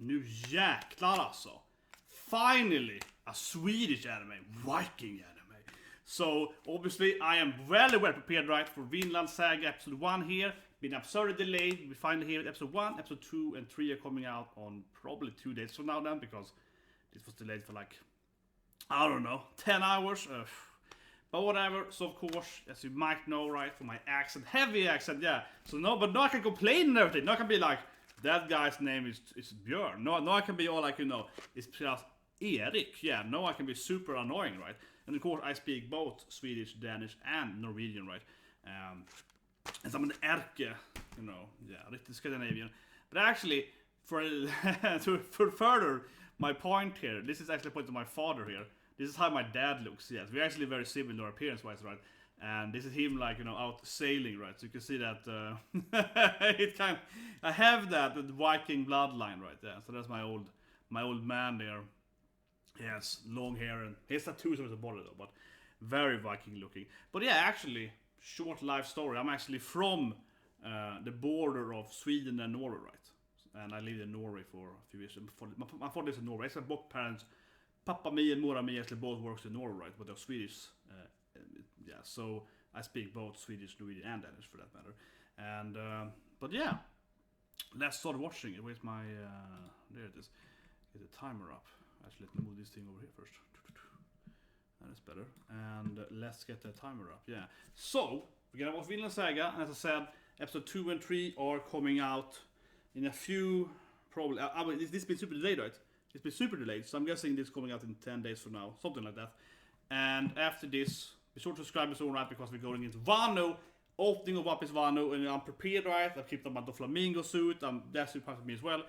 Nu jäklar alltså. Finally, a Swedish anime, Viking anime. So, obviously, I am well prepared, right, for Vinland Saga episode 1 here. Been absurdly delayed. We finally here episode 1, episode 2, and 3 are coming out on probably 2 days from now then, because this was delayed for like, I don't know, 10 hours. But whatever, so of course, as you might know, right, from my accent, heavy accent, yeah. So no, but now I can complain and everything. Now I can be like, that guy's name is Björn. No, I can be all like, you know, it's just Erik. Yeah, no, I can be super annoying, right? And of course, I speak both Swedish, Danish, and Norwegian, right? And I'm an Erke, you know, yeah, riktigt Scandinavian. But actually, for further my point here, this is actually a point to my father here. This is how my dad looks, yes. We're actually very similar appearance-wise, right? And this is him, like, you know, out sailing, right? So you can see that I have that Viking bloodline right there. So that's my old man there. He has long hair and his tattoos on his body though, but very Viking looking. But yeah, actually, short life story. I'm actually from the border of Sweden and Norway, right? And I lived in Norway for a few years. My father is in Norway. So both parents, Papa me and Mora me, actually both works in Norway, right? But they're Swedish. Yeah, so I speak both Swedish, Norwegian, and Danish for that matter. And but yeah, let's start watching it. Where's my there it is. Get the timer up. Actually, let me move this thing over here first. That is better. And let's get the timer up. Yeah. So we're gonna watch Vinland Saga, and as I said, episode 2 and 3 are coming out in a few. Probably. This has been super delayed, right? It's been super delayed, so I'm guessing this is coming out in 10 days from now, something like that. And after this, be sure to subscribe and so on, right, because we're going into Wano, opening of Wapis Wano, and I'm prepared, right? I've kept on my Flamingo suit, that's super part of me as well.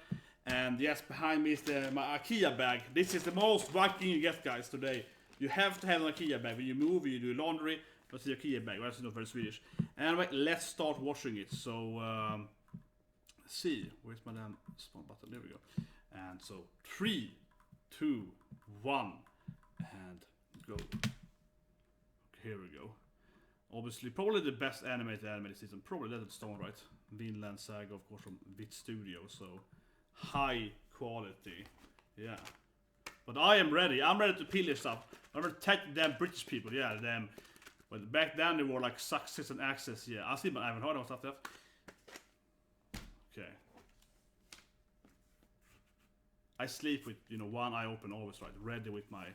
And yes, behind me is my IKEA bag. This is the most Viking you get, guys, today. You have to have an IKEA bag when you move, when you do laundry. That's the IKEA bag, right? It's not very Swedish. Anyway, let's start watching it. So, let's see, where's my damn spawn button? There we go. And so 3, 2, 1, and go. Okay, here we go. Obviously, probably the best animated anime season. Probably Let It Stone, right? Vinland Saga, of course, from Wit Studio. So high quality, yeah. But I am ready. I'm ready to pillage stuff. I'm ready to take the damn British people. Yeah, them. But back then they were like success and access. Yeah, I see, but I haven't heard of stuff there. Okay. I sleep with, you know, one eye open always, right? Ready with my...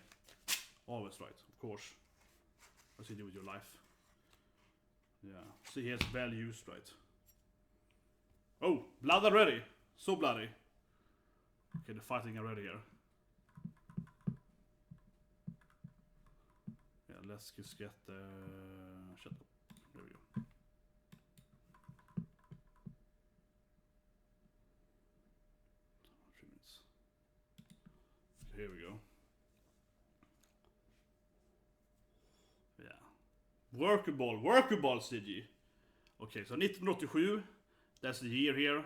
Always, right? Of course. What's you do with your life? Yeah. See, he has values, right? Oh, blood already. So bloody. Okay, the fighting already here. Yeah, let's just get the... Shut up. There we go. Here we go. Yeah. Workable CG. Okay, so 1987, that's the year here.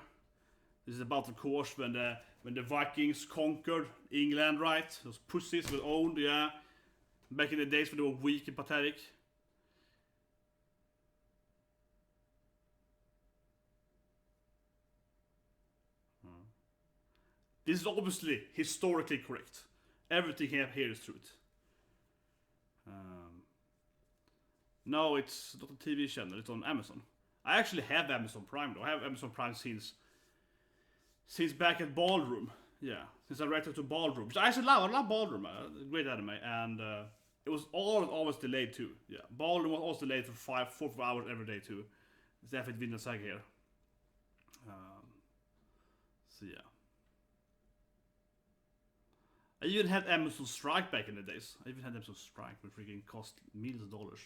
This is about, of course, when the Vikings conquered England, right? Those pussies were owned, yeah. Back in the days when they were weak and pathetic. This is obviously historically correct. Everything here is truth. No, it's not a TV channel, it's on Amazon. I actually have Amazon Prime though. I have Amazon Prime since back at Ballroom. Yeah, since I reacted to Ballroom. Which I actually love. I love Ballroom, great anime. And it was always delayed too. Yeah, Ballroom was also delayed for 4 hours every day too. It's definitely Vinland Saga here. So yeah. I even had Amazon Strike back in the days. I even had Amazon Strike, which freaking cost millions of dollars.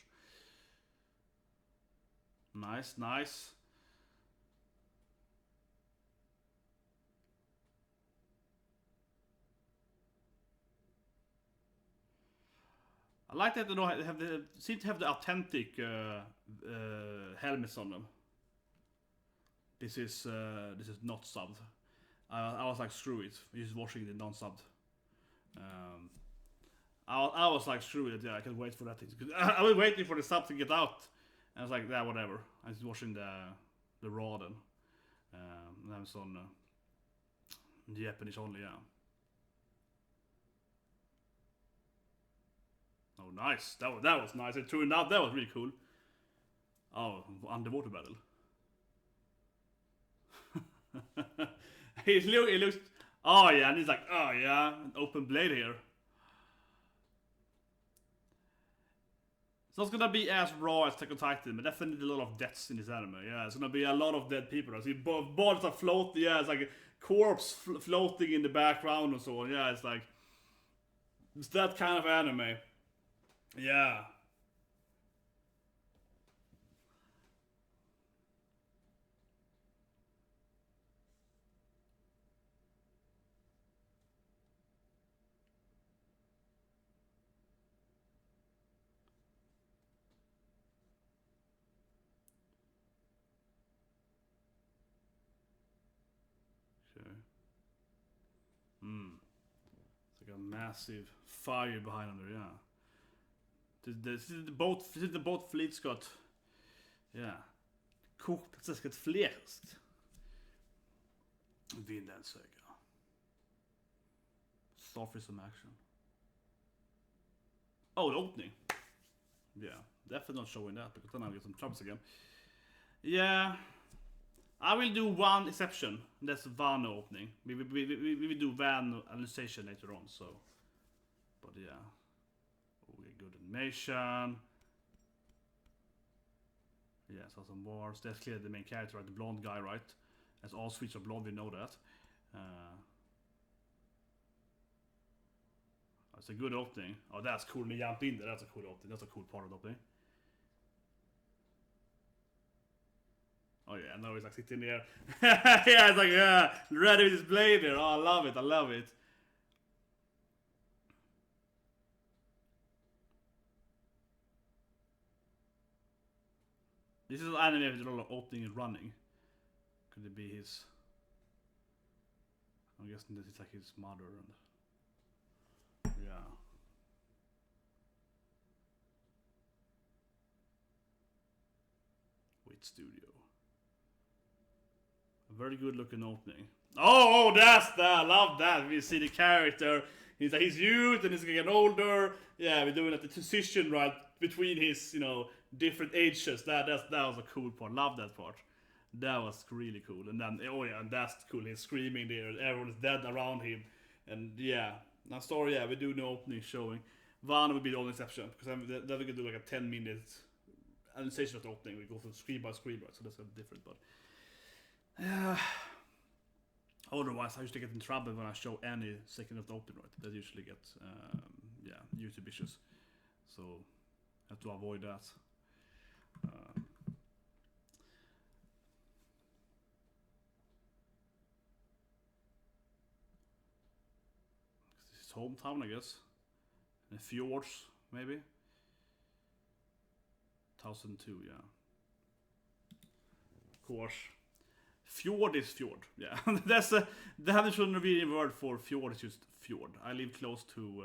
Nice, nice. I like that they don't seem to have the authentic helmets on them. This is not subbed. I was like, screw it. We're just watching the non-subbed. I was like, screw it. Yeah, I can't wait for that thing. I was waiting for the sub to get out. And I was like, yeah, whatever. I was watching the raw then. And I was on Japanese only, yeah. Oh, nice. That was nice. It turned out that was really cool. Oh, underwater battle. He looks. Oh yeah, and he's like, oh yeah, an open blade here. It's not gonna be as raw as Attack on Titan, but definitely a lot of deaths in this anime. Yeah, it's gonna be a lot of dead people. I see bodies are floating. Yeah, it's like a corpse floating in the background and so on. Yeah, it's like it's that kind of anime. Yeah. Okay. It's like a massive fire behind them there, yeah. The boat fleets got, yeah, kokt, det ska ett flerst. Vinland Saga. Start with some action. Oh, the opening. Yeah, definitely not showing that because then I'll get some troubles again. Yeah, I will do one exception. That's Van opening. We will do Van annexation later on. So, but yeah, okay, good animation. Yeah, so some wars. That's clearly the main character, right? The blonde guy, right? As all Swedes are blonde, we know that. It's a good opening. Oh, that's cool. They jumped in there. That's a cool opening. That's a cool part of the opening. Oh yeah, now he's like sitting there. Yeah, it's like ready with his blade there. Oh, I love it. I love it. This is an anime with a lot of opening and running. Could it be his? I'm guessing this is like his mother and yeah. Wit Studio. A very good looking opening. Oh, that's that. I love that. We see the character. He's like his youth and he's getting older. Yeah, we're doing like the transition right between his, different ages. That was a cool part. Love that part. That was really cool. And then oh yeah, and that's cool. He's screaming there. Everyone's dead around him. And yeah, now story. Yeah, we do the opening showing. Van would be the only exception because then we're gonna do like a 10-minute annexation of the opening. We go from screen by screen, right? So that's a bit different, but. Otherwise, I usually get in trouble when I show any second of the open, right? That usually get, YouTube issues. So, I have to avoid that. This is hometown, I guess. And fjords, maybe. 1002, yeah. Of course. Fjord is fjord, yeah. That's the Norwegian word for fjord is just fjord. I live close to,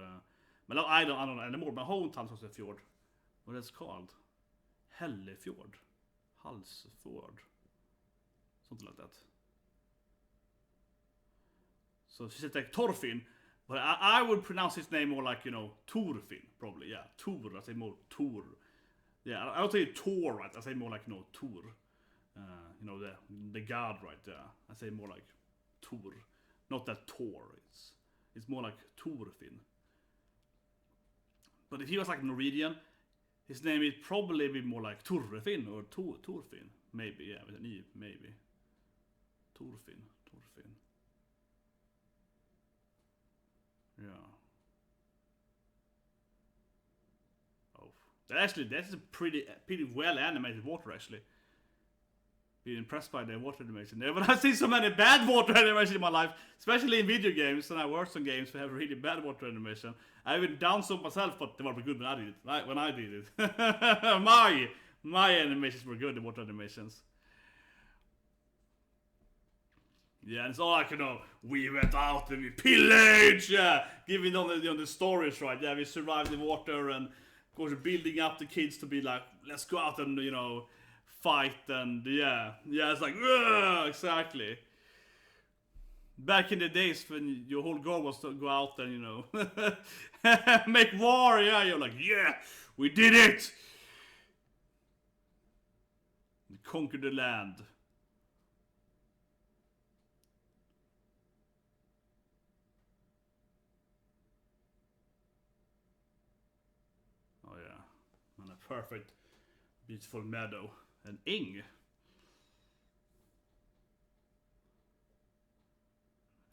but I don't know anymore. My hometown is a fjord. What is it called? Hellefjord, Halsfjord, something like that. So she said like Torfin, but I would pronounce his name more like Torfin, probably. Yeah, Tor. I say more Tor. Yeah, I don't say Tor, right? I say more like Tor. The god right there. I say more like Tor, not that Tor. It's more like Torfin. But if he was like Norwegian, his name would probably be more like Torfin or Torfin. Maybe, yeah, with an E, maybe. Torfin. Yeah. Oh, actually, that's a pretty well animated water actually. Been impressed by the water animation there, but I've seen so many bad water animation in my life, especially in video games, and I worked on games that have really bad water animation. I even done some myself, but they were good when I did it. Right when I did it, my animations were good. The water animations. Yeah, and it's all like we went out and we pillaged. Yeah, giving on the stories, right? Yeah, we survived the water and of course building up the kids to be like, let's go out and fight and yeah, it's like exactly. Back in the days when your whole goal was to go out and, you know, make war, yeah, you're like, yeah, we did it! We conquered the land. Oh yeah, and a perfect, beautiful meadow. An ing.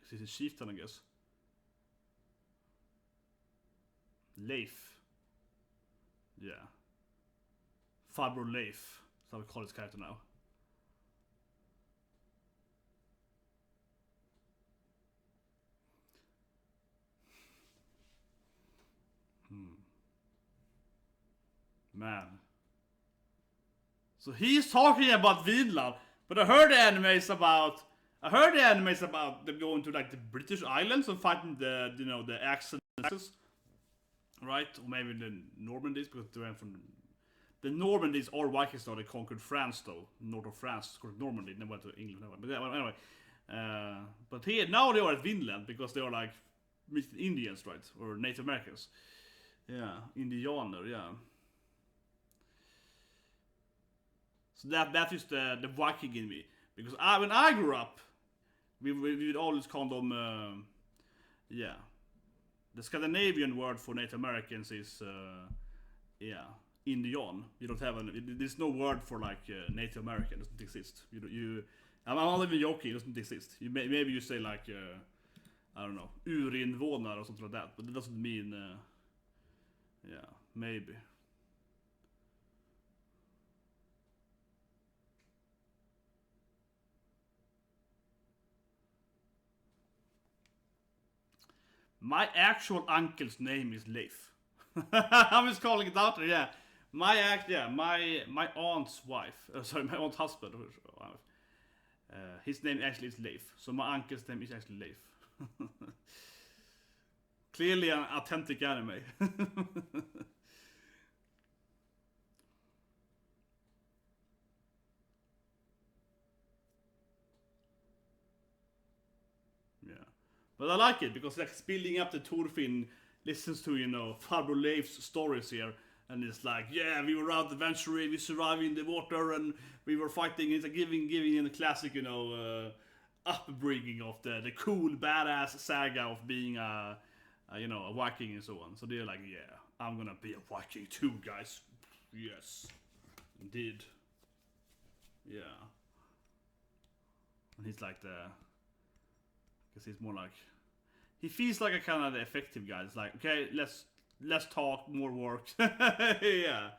This is a chieftain, I guess. Leif. Yeah. Farbror Leif. That's how we call his character now. Man. So he's talking about Vinland, but I heard the animes about them going to like the British Islands and fighting the, you know, the Axis, right? Or maybe the Normandies, because they went from the Normandies or Vikings. Though they conquered France, though north of France, conquered Normandy, and then went to England. But anyway, but here now they are at Vinland because they are like Indians, right, or Native Americans. Yeah, Indianer, yeah. So that is the Viking in me. Because when I grew up, we would always call them, yeah. The Scandinavian word for Native Americans is, yeah, Indian. You don't have there's no word for like Native American. It doesn't exist. I'm not even joking. It doesn't exist. Maybe you say like, I don't know, urinvånare or something like that. But it doesn't mean, yeah, maybe. My actual uncle's name is Leif. I'm just calling it out there, yeah. My aunt's wife, sorry, my aunt's husband, his name actually is Leif. So my uncle's name is actually Leif. Clearly an authentic anime. Yeah. But I like it because like building up the Thorfinn listens to, you know, Farbror Leif's stories here. And it's like, yeah, we were out adventuring, we survived in the water, and we were fighting. It's like giving in the classic, you know, upbringing of the cool, badass saga of being you know, a Viking and so on. So they're like, yeah, I'm gonna be a Viking too, guys. Yes, indeed. Yeah. And he's like because he's more like, he feels like a kind of the effective guy. It's like, okay, let's talk more work. Yeah.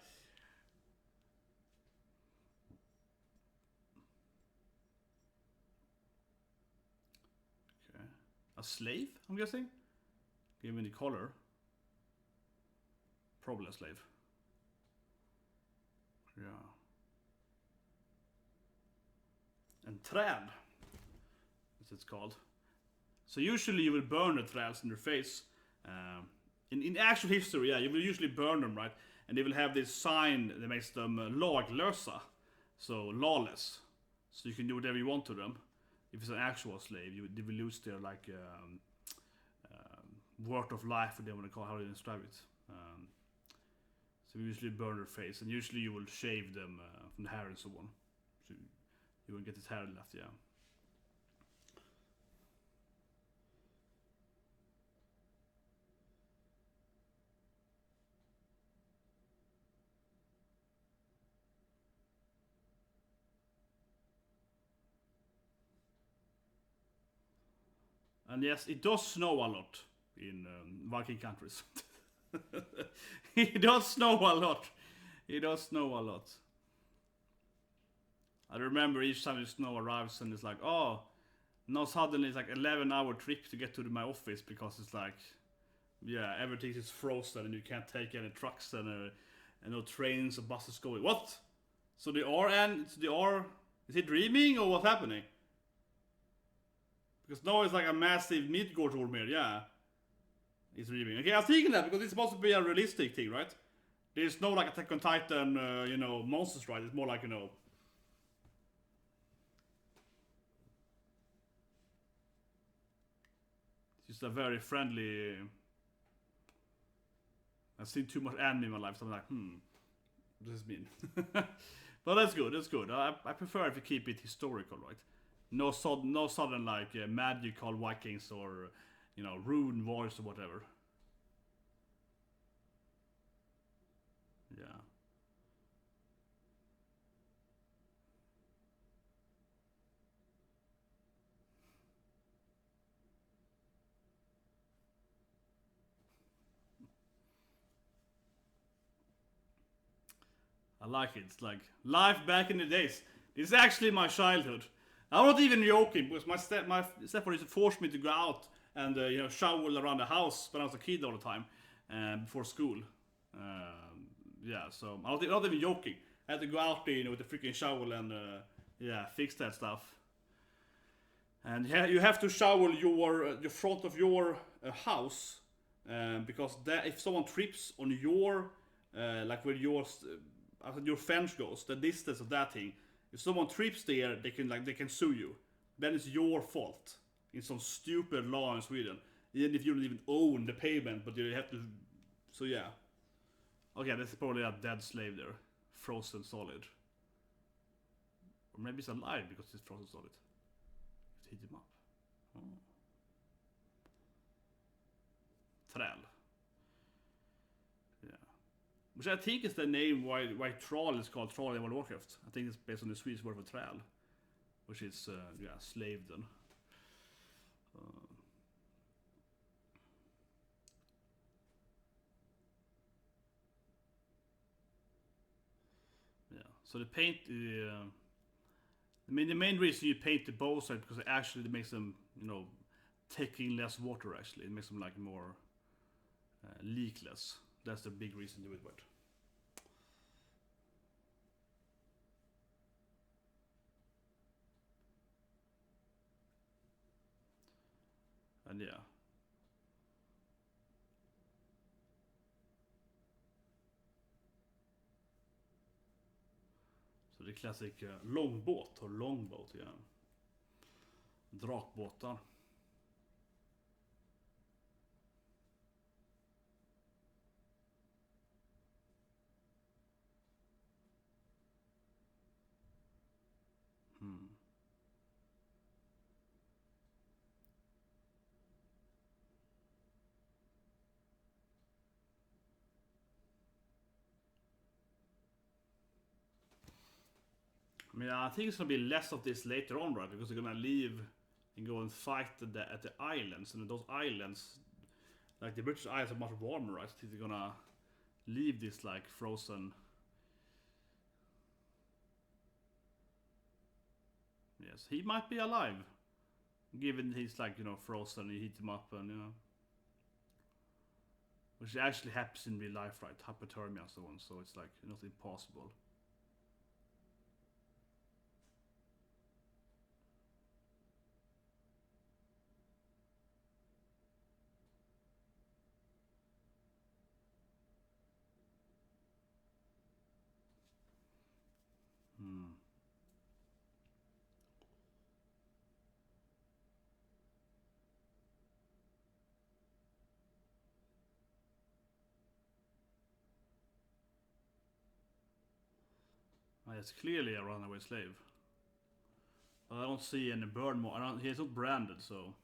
Okay. A slave, I'm guessing? Given the color. Probably a slave. Yeah. And träd, as it's called. So usually you will burn the träds in their face. In actual history, yeah, you will usually burn them, right? And they will have this sign that makes them laglösa, so lawless. So you can do whatever you want to them. If it's an actual slave, they will lose their like worth of life, or they want to call how they describe it. So we usually burn their face, and usually you will shave them from the hair and so on. So you won't get his hair left, yeah. And yes, it does snow a lot in Viking countries. It does snow a lot. It does snow a lot. I remember each time the snow arrives and it's like, oh, now suddenly it's like 11-hour trip to get to my office because it's like, yeah, everything is frozen and you can't take any trucks and no trains or buses going. What? So is he dreaming or what's happening? Because now it's like a massive Midgårdsholmer, yeah. He's dreaming. Okay, I was thinking that because it's supposed to be a realistic thing, right? There's no like Attack on Titan, you know, monsters, right? It's more like, you know, Just a very friendly. I've seen too much anime in my life, so I'm like, this is mean. But that's good. That's good. I prefer if you keep it historical, right? No sudden like magical Vikings or rune wars or whatever. Yeah. I like it. It's like life back in the days. This is actually my childhood. I'm not even joking because my stepfather used to force me to go out and shovel around the house when I was a kid all the time before school. Yeah, so I'm not even joking. I had to go out there, with the freaking shovel and fix that stuff. And you have to shovel your front of your house because if someone trips on your like where your fence goes, the distance of that thing. If someone trips there, they can sue you. Then it's your fault. In some stupid law in Sweden. Even if you don't even own the pavement, but you have to. So yeah. Okay, that's probably a dead slave there, frozen solid. Or maybe it's alive because it's frozen solid. Let's heat him up. Oh. Träl. Which I think is the name why Thrall is called Thrall in World of Warcraft. I think it's based on the Swedish word for träl, which is slave then. So the paint. I mean, the main reason you paint the bows is because actually it makes them, taking less water. Actually, it makes them like more leakless. That's the big reason to do it with. And yeah. Så det är classic långbåt or longboat, ja. Drakbåtar. I mean, I think it's gonna be less of this later on, right? Because they're gonna leave and go and fight at the islands, and those islands, like the British Isles, are much warmer, right? So they're gonna leave this like frozen. Yes, he might be alive, given he's like frozen. You heat him up, and which actually happens in real life, right? Hypothermia and so on. So it's like not impossible. It's clearly a runaway slave. But I don't see any burn more. He's not branded, so.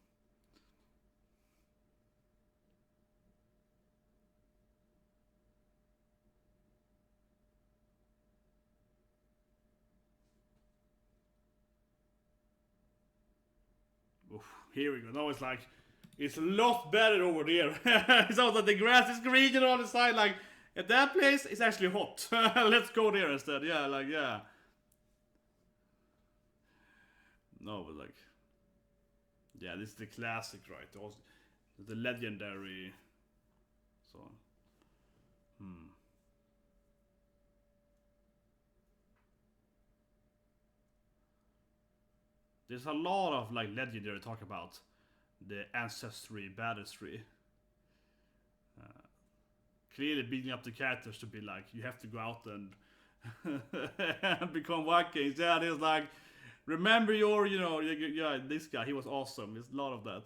Oof, here we go. Now it's like, it's a lot better over there. It's also that the grass is green on the side, like. At that place, it's actually hot. Let's go there instead. Yeah, like, yeah. No, but like... Yeah, this is the classic, right? Also, the legendary... So... There's a lot of, like, legendary talk about the ancestry, baptistry. Clearly building up the characters to be like, you have to go out and become Vikings. Yeah, there's like, remember your, this guy, he was awesome. There's a lot of that.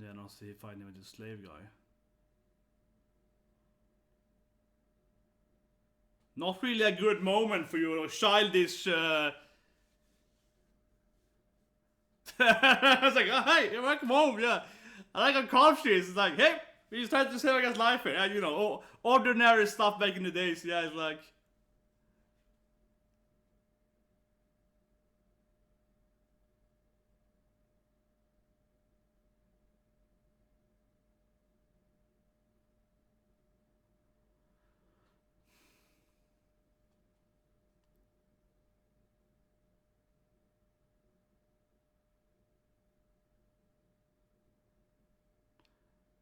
Yeah, no, see if I knew the slave guy. Not really a good moment for your childish. I was like, oh, hey, welcome home, yeah. I like a calf cheese. It's like, hey, we just tried to save a guy's life here. And, you know, ordinary stuff back in the days. Yeah, it's like.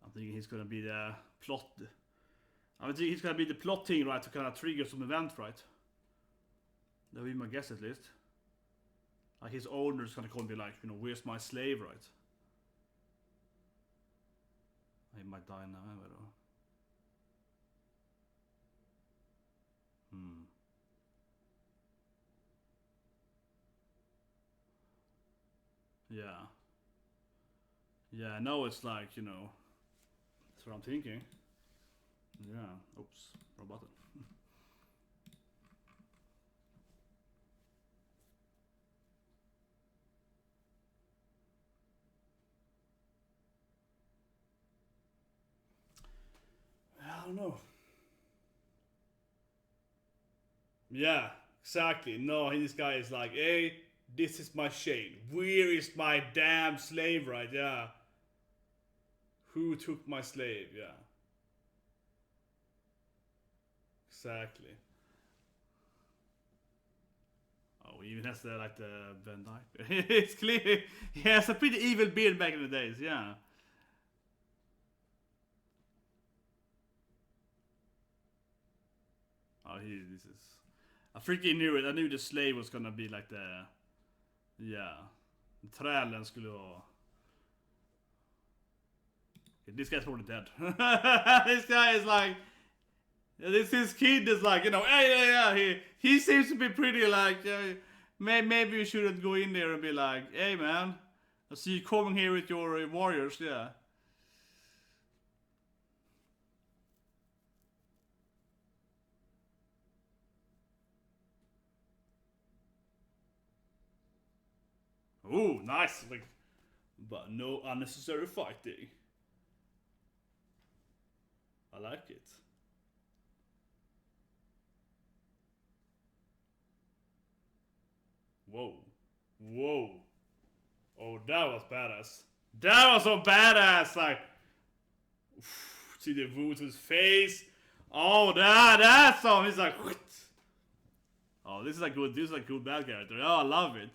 I'm thinking he's gonna be the plot. I think he's gonna be the plot thing, right, to kind of trigger some event, right? That would be my guess, at least. Like his owner's gonna come and be like, you know, where's my slave, right? He might die now, I don't know. Yeah. Yeah, no, it's like, you know, that's what I'm thinking. Yeah, oops, wrong button. I don't know. Yeah, exactly. No, this guy is like, hey, this is my chain. Where is my damn slave, right? Yeah. Who took my slave? Yeah. Exactly. Oh, he even has the, like, the Van Dyke. It's clear. He has a pretty evil beard back in the days, yeah. Oh, this is. I freaking knew it. I knew the slave was gonna be like the. Yeah. Trälen skulle vara. Okay, this guy's probably dead. This guy is like. His kid is like, you know, hey, yeah, he seems to be pretty like. Maybe you shouldn't go in there and be like, hey man, I see you coming here with your warriors, yeah. Ooh, nice. Like, but no unnecessary fighting. I like it. Whoa. Whoa. Oh, that was badass. That was so badass. Like, see the wound to his face. Oh, that's all. He's like, what? Oh, this is a good bad character. Oh, I love it.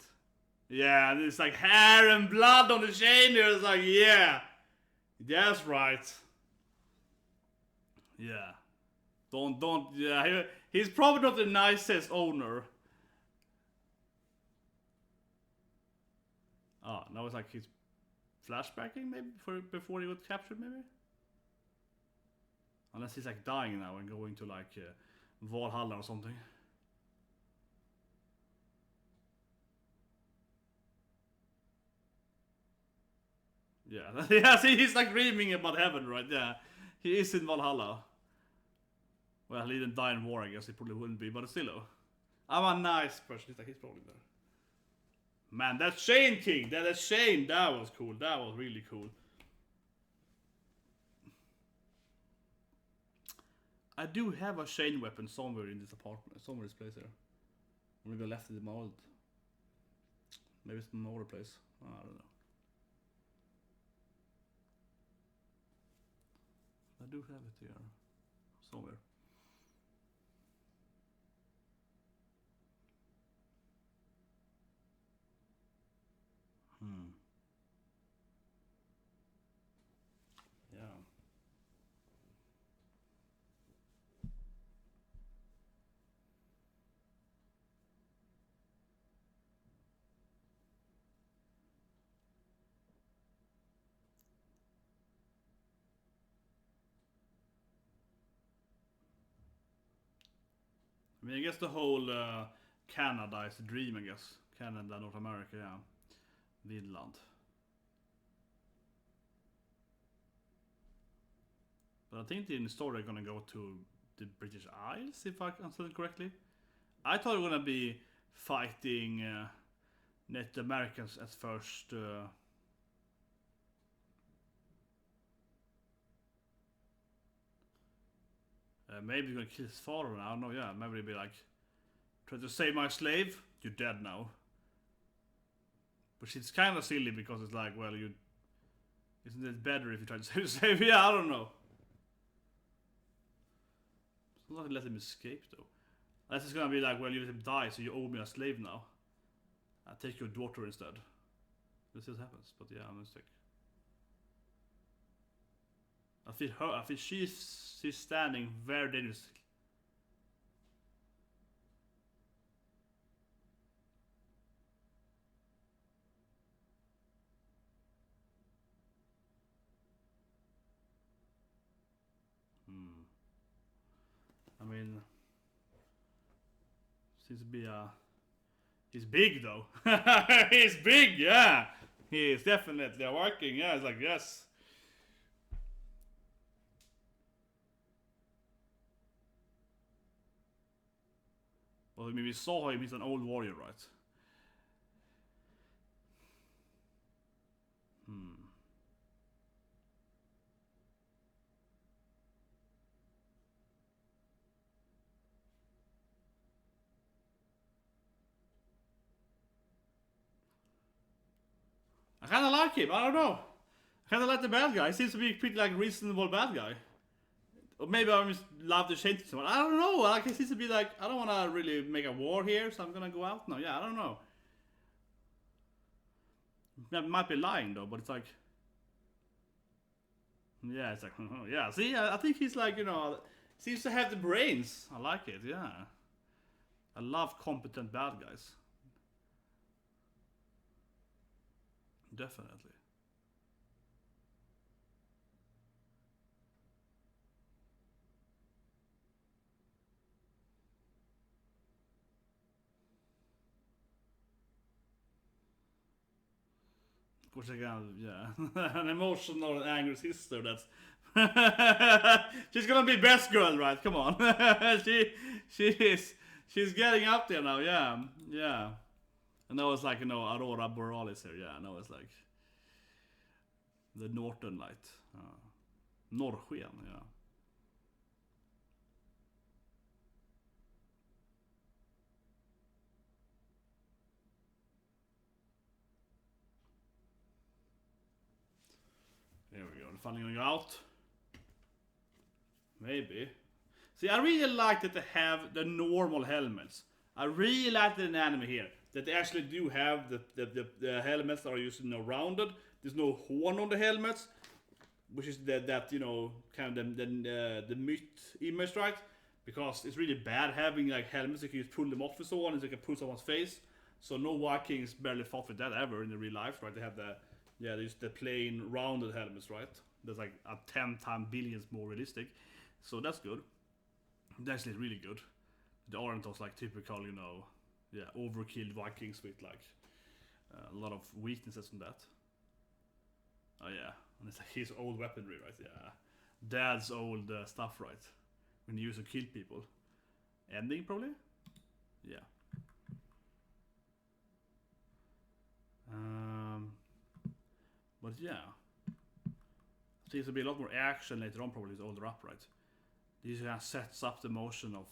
Yeah, there's like hair and blood on the chain there. It's like, yeah. That's right. Yeah. Don't, yeah. He's probably not the nicest owner. Oh, now it's like he's flashbacking maybe before he got captured, maybe? Unless he's like dying now and going to like Valhalla or something. Yeah, yeah. See, he's like dreaming about heaven, right? Yeah, he is in Valhalla. Well, he didn't die in war, I guess. He probably wouldn't be, but still, though. I'm a nice person. He's probably there. Man, that Shane King, that Shane, that was cool. That was really cool. I do have a Shane weapon somewhere in this apartment, somewhere in this place here. Maybe I left it in my old. Maybe it's in another place. I don't know. I do have it here somewhere. Yeah. I mean, I guess the whole Canada is the dream, I guess. Canada, North America, yeah. Vinland. But I think in the story they're gonna go to the British Isles, if I understood it correctly. I thought we were gonna be fighting Native Americans at first. Maybe we're gonna kill his father now. I don't know. Yeah, maybe they'll be like, try to save my slave. You're dead now. Which is kind of silly because it's like, well, isn't it better if you try to save the slave? Yeah, I don't know. It's not let him escape though. Unless it's gonna be like, well, you let him die, so you owe me a slave now. I'll take your daughter instead. This just happens, but yeah, I'm mistake. I feel she's standing very dangerously. I mean, seems to be he's big though. He's big, yeah. He is definitely working. Yeah, it's like yes. Well, I mean, we saw him. He's an old warrior, right? I kind of like him. I don't know. I kind of like the bad guy. He seems to be pretty like reasonable bad guy. Or maybe I just love to change it so much. I don't know. Like he seems to be like, I don't want to really make a war here, so I'm gonna go out now. Yeah, I don't know. I might be lying though, but it's like, yeah, it's like, yeah. See, I think he's like, seems to have the brains. I like it. Yeah, I love competent bad guys. Definitely. Of course, again, yeah, an emotional and angry sister. That's she's gonna be best girl, right? Come on, she's getting up there now. Yeah, yeah. And now it's like Aurora Borealis here. Yeah, now it's like the Northern Light, Norrsken. Yeah. There we go. Funding out. Maybe. See, I really like that they have the normal helmets. I really like the anime here that they actually do have the helmets that are used rounded. There's no horn on the helmets, which is that kind of the myth image, right? Because it's really bad having like helmets. You can just pull them off and so on, and you can pull someone's face. So no Vikings barely fought with that ever in the real life, right? They have they use the plain rounded helmets, right? That's like a 10 times billions more realistic. So that's good. That's actually really good. They aren't those like typical, overkill Vikings with like a lot of weaknesses in that. Oh yeah, and it's like his old weaponry, right? Yeah, Dad's old stuff, right? When he used to kill people. Ending probably. Yeah. But yeah, seems to be a lot more action later on. Probably is older up, right? This kind of sets up the motion of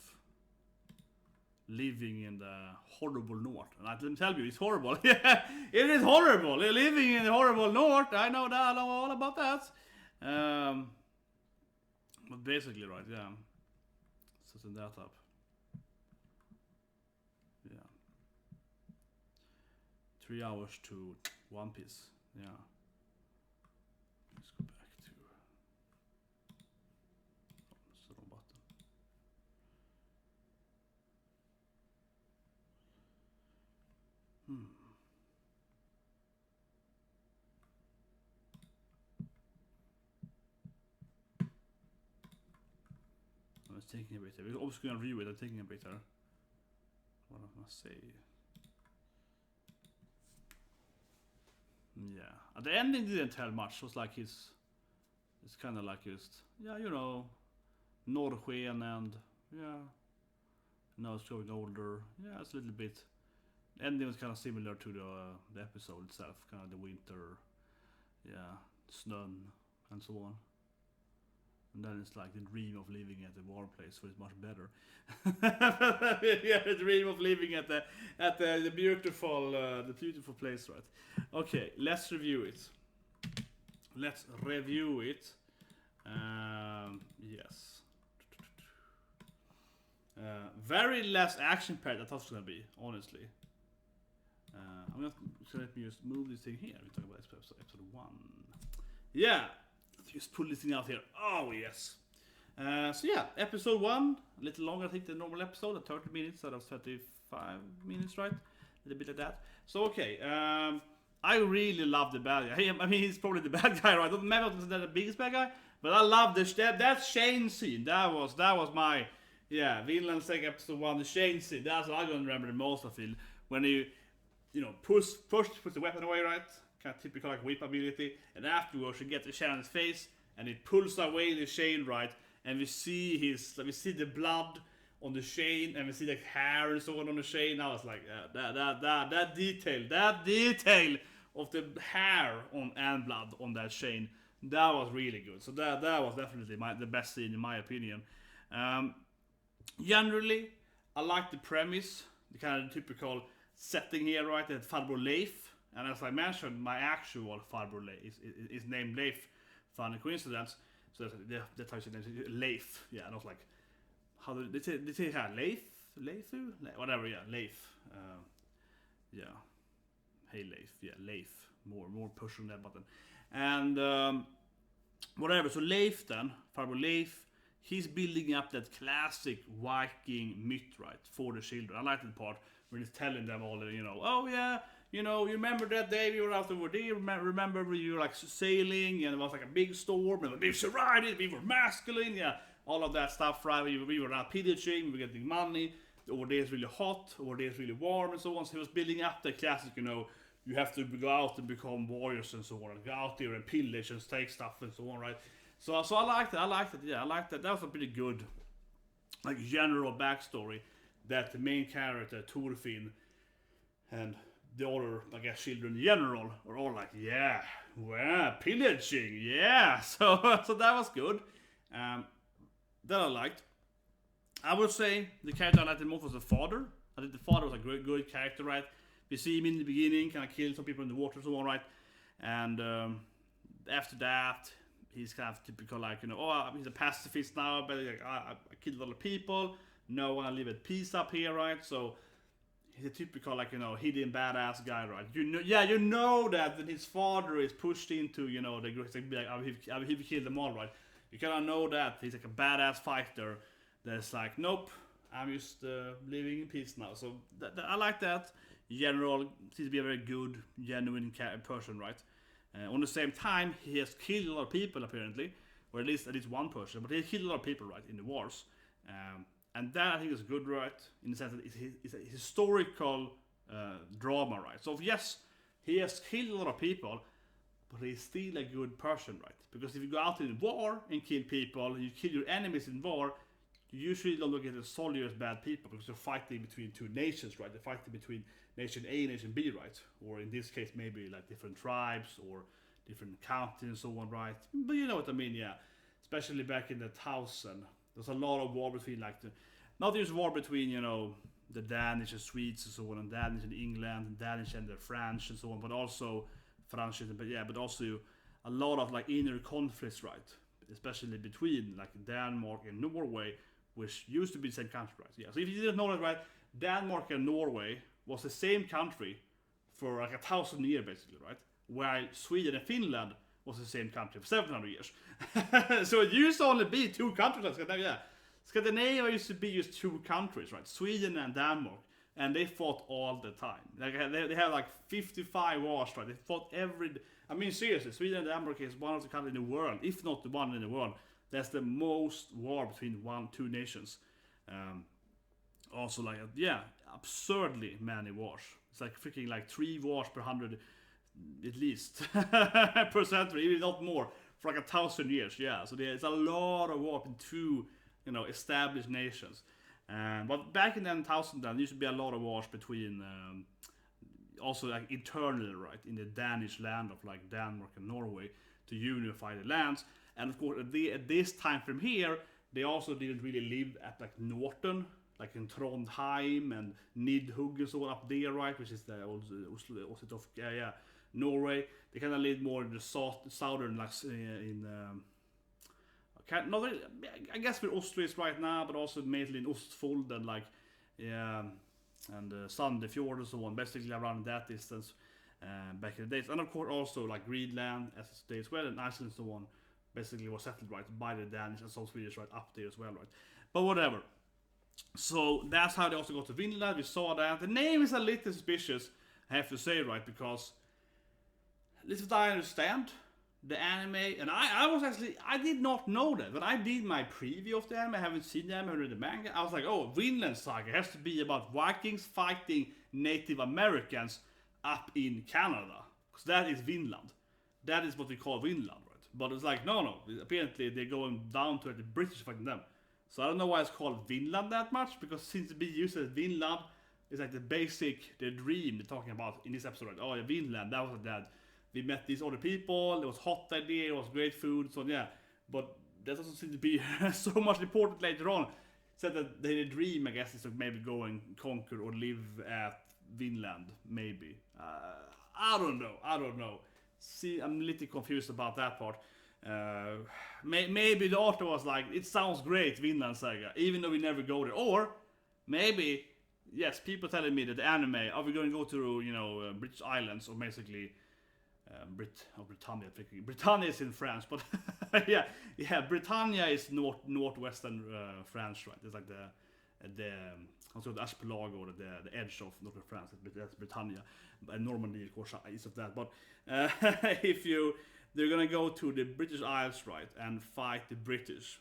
living in the horrible north. And I didn't tell you, it's horrible. Yeah, it is horrible. Living in the horrible north. I know that. I know all about that. But basically, right? Yeah. Setting that up. Yeah. 3 hours to One Piece. Yeah. Let's go back to. It's the wrong button. I was thinking a bit here. We're always going to review it. I'm thinking a bit here. What am I going to say? Yeah. At the ending didn't tell much. It was like his It's kind of like just, yeah, you know, Norrsken and, yeah, now it's growing older. Yeah, it's a little bit. The ending was kind of similar to the episode itself, kind of the winter, yeah, snön, and so on. And then it's like the dream of living at a warm place, so it's much better. Yeah, the dream of living at the beautiful place, right? Okay, let's review it. Yes. Very less action packed I thought it was gonna be, honestly. I'm gonna let me just move this thing here. We talk about episode 1. Yeah, let's just pull this thing out here. Oh yes. So yeah, episode 1, a little longer I think than normal episode, at 30 minutes instead of 35 minutes, right? A little bit of that. So okay, I really love the bad guy. I mean, he's probably the bad guy, right? Maybe not the biggest bad guy, but I love that Shane scene. That was my, yeah, Vinland Saga episode 1, the Shane scene. That's what I'm gonna remember the most. I feel when you know, first puts the weapon away, right? Kind of typical like whip ability, and afterwards you get the Shane's face, and it pulls away the Shane, right? And we see the blood on the Shane, and we see like hair and so on the Shane. I was like, that detail of the hair on and blood on that Shane, that was really good. So that was definitely the best scene in my opinion. Generally, I like the premise, the kind of typical setting here, right? That Farbror Leif, and as I mentioned, my actual Farbror Leif is named Leif. Funny coincidence. So that's how you say it, Leif. Yeah, and I was like, how do they say here? Leifu? Whatever, yeah, Leif. Yeah. Hey Leif, yeah, Leif. More push on that button. And whatever, so Leif then, Farbror Leif, he's building up that classic Viking myth, right, for the children. I like that part when he's telling them all, you know, oh yeah, you know, you remember that day we were out over there, remember we were like sailing and it was like a big storm and we were surrounded, we were masculine, yeah, all of that stuff, right? We were out pillaging, we were getting money, over there is really hot, over there is really warm and so on. So he was building up the classic, you know, you have to go out and become warriors and so on, and go out there and pillage and take stuff and so on, right? So I liked it, yeah, I liked that. That was a pretty good, like, general backstory that the main character, Thorfinn, and the other, I guess, children in general are all like, yeah, well, pillaging, yeah. So that was good. That I liked. I would say the character I liked the most was the father. I think the father was a good character, right? We see him in the beginning, kind of kill some people in the water and so on, right? And after that, he's kind of typical, like, you know, oh, he's a pacifist now, but like, I killed a lot of people. No one live at peace up here, right? So he's a typical, like, you know, hidden badass guy, right? You know that his father is pushed into, you know, the group, like, he killed them all, right? You kind of know that he's like a badass fighter that's like, nope, I'm just living in peace now. So I like that. General seems to be a very good, genuine person, right? On the same time, he has killed a lot of people apparently, or at least one person, but he killed a lot of people, right, in the wars. And that I think is good, right, in the sense that it's a historical drama, right? So yes, he has killed a lot of people, but he's still a good person, right? Because if you go out in war and kill people, you kill your enemies in war, you usually don't look at the soldiers as bad people because you're fighting between two nations, right? They're fighting between nation A and nation B, right? Or in this case, maybe like different tribes or different counties and so on, right? But you know what I mean, yeah. Especially back in the 1000, there's a lot of war between, like, not just war between, you know, the Danish and Swedes and so on, and Danish and England, and Danish and the French and so on, but also French, but also a lot of like inner conflicts, right? Especially between like Denmark and Norway, which used to be the same country, right? Yeah. So if you didn't know that, right, Denmark and Norway was the same country for like 1,000 years, basically, right? While Sweden and Finland was the same country for 700 years. So it used to only be two countries, like Scandinavia. Scandinavia used to be just two countries, right? Sweden and Denmark. And they fought all the time. Like they had like 55 wars, right? They fought I mean, seriously, Sweden and Denmark is one of the countries in the world, if not the one in the world, that's the most war between two nations. Also, like, yeah, absurdly many wars. It's like freaking like 3 wars per 100 at least per century, even not more. for like 1,000 years. Yeah, so there's a lot of war between two established nations. But back in the 1000, there used to be a lot of wars between also like internally, right, in the Danish land of like Denmark and Norway to unify the lands. And of course, at this time from here, they also didn't really live at like Norton, like in Trondheim and Nidhugg and so on up there, right, which is the old Oslo of Norway. They kind of lived more in the southern, like I guess where Oslo is right now, but also mainly in Ostfold and like and Sandefjord and so on, basically around that distance back in the days. And of course also like Greenland as it's today as well, and Iceland and so on, basically was settled right by the Danish and some Swedish right up there as well, right. But whatever. So that's how they also got to Vinland. We saw that. The name is a little suspicious, I have to say, right, because at least what I understand, the anime, and I did not know that. When I did my preview of the anime, I haven't seen the anime or the manga, I was like, oh, Vinland Saga has to be about Vikings fighting Native Americans up in Canada. Because that is Vinland. That is what we call Vinland, right? But it's like, no, apparently they're going down to the British fighting them. So I don't know why it's called Vinland that much, because since it be used as Vinland, it's like the dream they're talking about in this episode, right? Oh yeah, Vinland, that was that. We met these other people, it was hot that day, it was great food, so yeah. But that doesn't seem to be so much important later on. Said that the dream, I guess, is to maybe go and conquer or live at Vinland, maybe. I don't know. See, I'm a little confused about that part. Maybe the author was like, it sounds great, Vinland Saga, even though we never go there. Or maybe, yes, people telling me that the anime, are we going to go to British Islands, or basically Britannia. Britannia is in France, but yeah, Britannia is northwestern France, right? It's like the archipelago, or the edge of northern France. That's Britannia, and Normandy, of course, east of that. But if they're gonna go to the British Isles, right, and fight the British.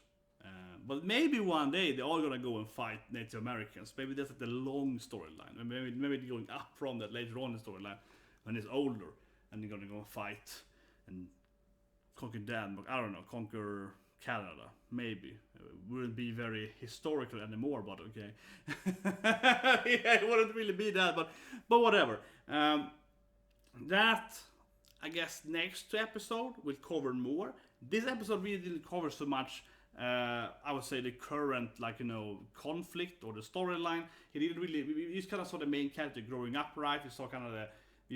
But maybe one day they're all gonna go and fight Native Americans. Maybe that's like the long storyline. Maybe they're going up from that later on in the storyline when it's older, and they're gonna go and fight and conquer Denmark. I don't know, conquer Canada. Maybe wouldn't be very historical anymore, but okay. Yeah, it wouldn't really be that, but whatever. That, I guess, next episode will cover more. This episode really didn't cover so much. I would say the current, conflict or the storyline. He didn't really. We just kind of saw the main character growing up, right? We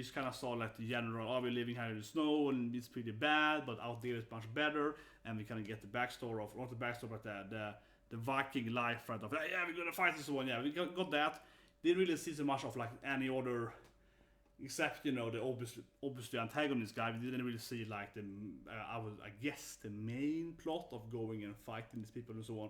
just kind of saw like the general. Are we living here in the snow and it's pretty bad, but out there it's much better. And we kind of get the backstory of, not the backstory, but the Viking life, right? Of yeah, we're gonna fight this one. Yeah, we got that. Didn't really see so much of like any other. Except the obviously antagonist guy, we didn't really see like I guess the main plot of going and fighting these people and so on,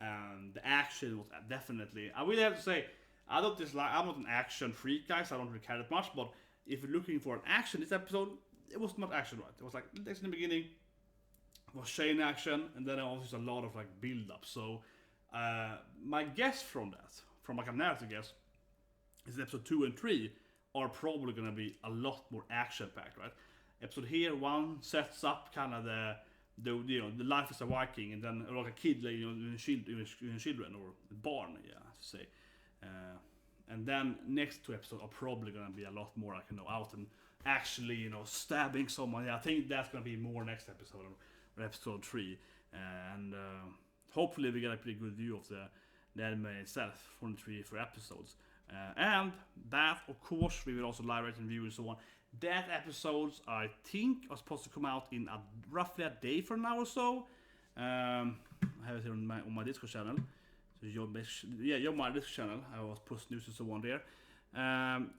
and the action was definitely. I really have to say, I'm not an action freak, guys. I don't really care that much, but if you're looking for an action, this episode it was not action, right? It was like in the beginning, it was chain action, and then also just a lot of like build up. So my guess from like a narrative guess, is episode 2 and 3. Are probably gonna be a lot more action packed, right? Episode here 1 sets up kind of the life as a Viking, and then like a kid, like in children or barn, yeah, to say. And then next 2 episodes are probably gonna be a lot more like out and actually stabbing someone. Yeah, I think that's gonna be more next episode or episode 3, and hopefully we get a pretty good view of the anime itself from the 3 episodes. And that, of course, we will also live rate and review and so on. That episodes, I think, are supposed to come out in roughly a day from now or so. I have it here on my Discord channel. So join my Discord channel. I was post news and so on there.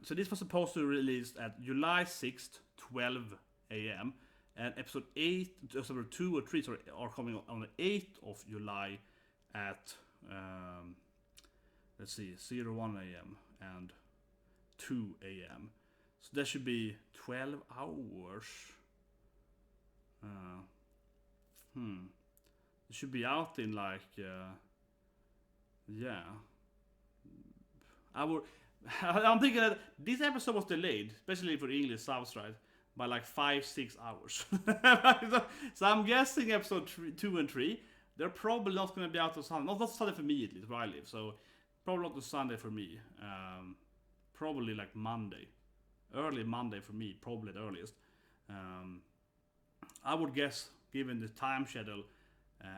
So this was supposed to be released at July 6th, 12 a.m. And episode 2 or 3 are coming on the 8th of July at... let's see, 01 a.m. and 2 a.m. So that should be 12 hours. It should be out in like, yeah. I'm thinking that this episode was delayed, especially for English subs, right? by like 5-6 hours. So I'm guessing episode 2 and 3, they're probably not going to be out on Sunday. Not Sunday for me, at least, where I live. So probably not on Sunday for me. Probably like Monday. Early Monday for me, probably the earliest. I would guess, given the time schedule,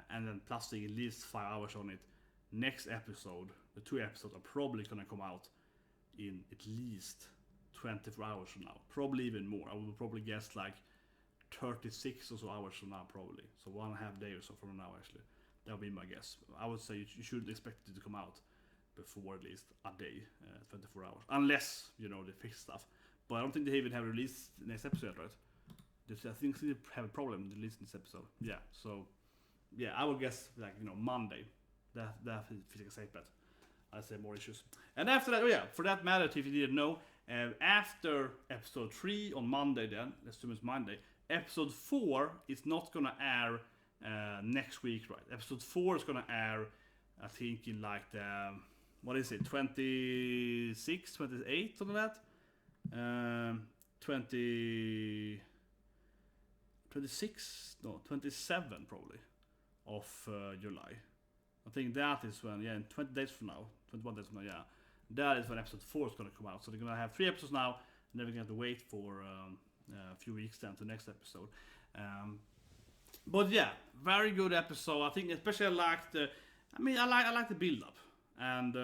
and then plusing at least 5 hours on it, next episode, the 2 episodes are probably going to come out in at least 24 hours from now. Probably even more. I would probably guess like 36 or so hours from now, probably. So 1.5 day or so from now, actually. That would be my guess. I would say you should expect it to come out before at least a day, 24 hours. Unless, they fix stuff. But I don't think they even have released next episode yet, right? I think they have a problem releasing this episode. Yeah, so, yeah, I would guess, like, Monday. That feels like a safe bet. I'd say more issues. And after that, for that matter, if you didn't know, after episode 3 on Monday then, let's assume it's Monday, episode 4 is not gonna air next week, right? Episode 4 is gonna air, I think, in like the, 26, 28, something like that? 27 probably, of July. I think that is when, in 20 days from now, 21 days from now, that is when episode 4 is going to come out. So they're going to have 3 episodes now, and then we're going to have to wait for a few weeks then to the next episode. But yeah, very good episode. I think especially I like the build up, and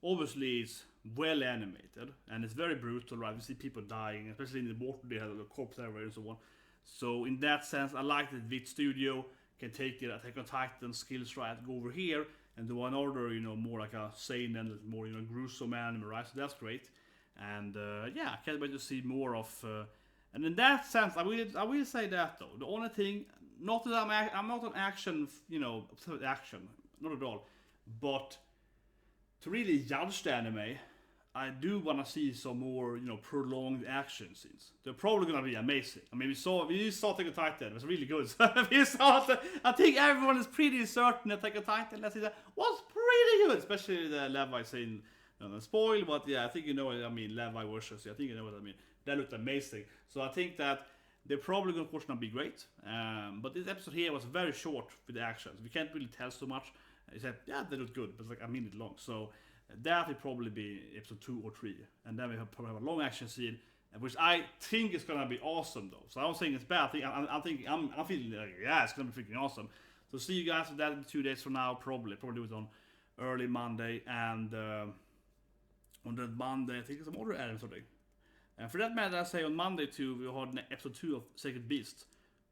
obviously it's well animated and it's very brutal, right? We see people dying, especially in the water. They have a corpse everywhere and so on. So in that sense, I like that Wit Studio can take it, Attack on Titan skills, right? Go over here and do another, more like a sane and more, gruesome anime, right? So that's great. And I can't wait to see more of. And in that sense, I will say that though. The only thing, not that I'm not an action, action, not at all. But to really judge the anime, I do want to see some more, prolonged action scenes. They're probably going to be amazing. I mean, we saw Attack on Titan. It was really good. I think everyone is pretty certain that Attack on Titan, let's see, that was pretty good. Especially the Levi scene. Spoil, but yeah, I think you know what I mean. Levi versus, I think you know what I mean. That looked amazing. So I think that they're probably going to be great. But this episode here was very short with the actions. We can't really tell so much. Except, they look good, but it's like a minute long. So that will probably be episode 2 or 3. And then we probably have a long action scene, which I think is going to be awesome though. So I don't think it's bad. I'm feeling like, it's going to be freaking awesome. So see you guys with that in 2 days from now, probably do it on early Monday. And on that Monday, I think it's some other anime something. And for that matter, I say on Monday too, we had episode 2 of Sacred Beast,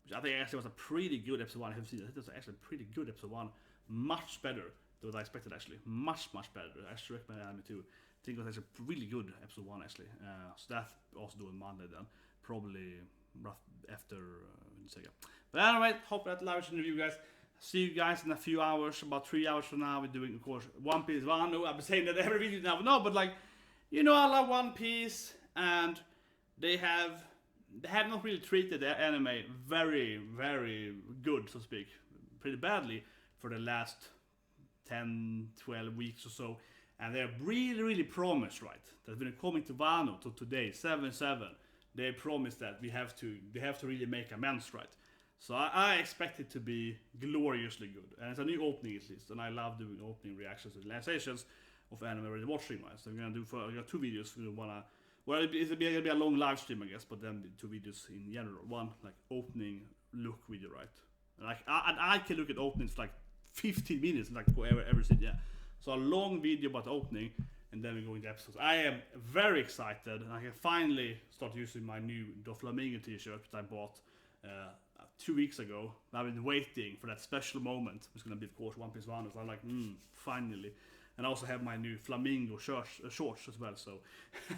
which I think actually was a pretty good episode 1. I haven't seen it. I think it was actually a pretty good episode 1. Much better than what I expected, actually. Much better. I actually recommend anime too. I think it was actually really good episode 1, actually. So that also do on Monday then. Probably rough after Vinland Saga. But anyway, hope that live review, guys. See you guys in a few hours, about 3 hours from now. We're doing, of course, One Piece. Well, I know I've been saying that every video now, no, but like, I love One Piece, and they have not really treated the anime very, very good, so to speak, pretty badly for the last 10, 12 weeks or so. And they're really promised, right, that when it coming to Wano to today, 7/7, they promised that they have to really make amends, right? So I expect it to be gloriously good. And it's a new opening at least, and I love doing opening reactions and realizations of anime already watching, right? So I got 2 videos. It's gonna be a long live stream, I guess, but then 2 videos in general. One like opening look video, right? Like I can look at openings for like 15 minutes, like every scene, So a long video about the opening, and then we go into episodes. I am very excited, and I can finally start using my new Doflamingo t-shirt that I bought 2 weeks ago. I've been waiting for that special moment. It's gonna be, of course, One Piece Wano. So I'm like, finally. And I also have my new Flamingo shorts as well. So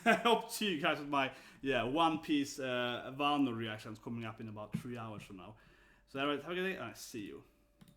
I hope to see you guys with my One Piece Wano reactions coming up in about 3 hours from now. So anyway, have a good day, and I see you.